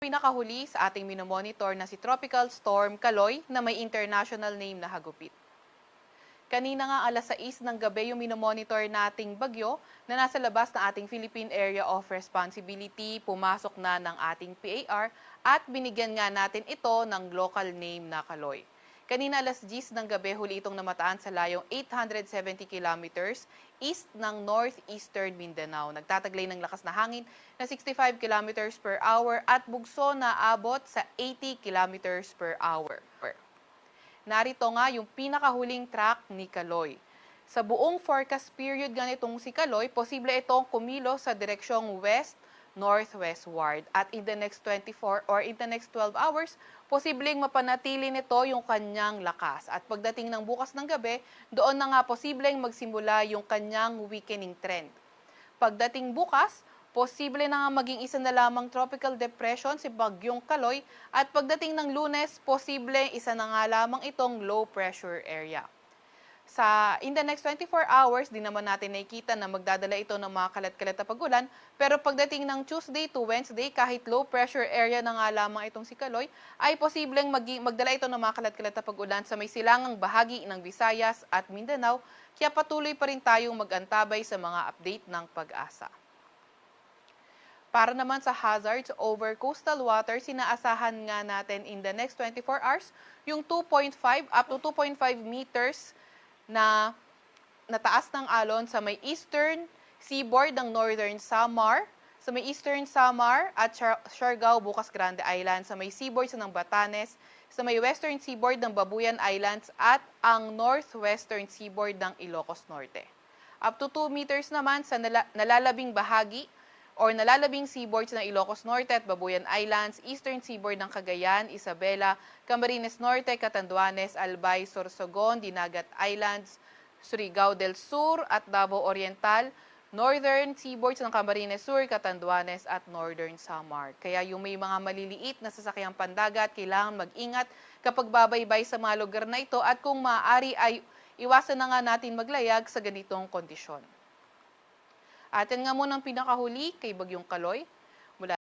pinakahuli sa ating minomonitor na si Tropical Storm Kaloy na may international name na hagupit. Kanina nga alas 6 ng gabi yung minomonitor nating bagyo na nasa labas ng ating Philippine Area of Responsibility, pumasok na ng ating PAR at binigyan nga natin ito ng local name na Kaloy. Kanina alas 10 ng gabi huli itong namataan sa layong 870 kilometers east ng northeastern Mindanao. Nagtataglay ng lakas na hangin na 65 kilometers per hour at bugso na abot sa 80 kilometers per hour. Narito nga yung pinakahuling track ni Kaloy. Sa buong forecast period ganitong si Kaloy, posible itong kumilos sa direksyong west-northwestward. At in the next 24 or in the next 12 hours, posibleng mapanatili nito yung kanyang lakas. At pagdating ng bukas ng gabi, doon na nga posibleng magsimula yung kanyang weakening trend. Pagdating bukas, posible na nga maging isa na lamang tropical depression si Bagyong Kaloy at pagdating ng Lunes, posible isa na nga lamang itong low pressure area. In the next 24 hours, di naman natin nakikita na magdadala ito ng mga kalat-kalat na pagulan, pero pagdating ng Tuesday to Wednesday, kahit low pressure area na nga lamang itong si Kaloy, ay posibleng magdala ito ng mga kalat-kalat na pagulan sa may silangang bahagi ng Visayas at Mindanao, kaya patuloy pa rin tayong mag-antabay sa mga update ng Pag-asa. Para naman sa hazards over coastal waters, sinaasahan nga natin in the next 24 hours yung 2.5 up to 2.5 meters na nataas ng alon sa may eastern seaboard ng Northern Samar, sa may eastern Samar at Siargao, Bukas Grande Island, sa may seaboard ng Batanes, sa may western seaboard ng Babuyan Islands at ang northwestern seaboard ng Ilocos Norte. Up to 2 meters naman sa nalalabing bahagi or nalalabing seaboards ng Ilocos Norte at Babuyan Islands, eastern seaboard ng Cagayan, Isabela, Camarines Norte, Catanduanes, Albay, Sorsogon, Dinagat Islands, Surigao del Sur at Davao Oriental, northern seaboards ng Camarines Sur, Catanduanes at northern Samar. Kaya yung may mga maliliit na sasakyang pandagat, kailangan mag-ingat kapag babaybay sa mga lugar na ito at kung maaari ay iwasan na nga natin maglayag sa ganitong kondisyon. Atin nga muna ang pinakahuli kay Bagyong Kaloy.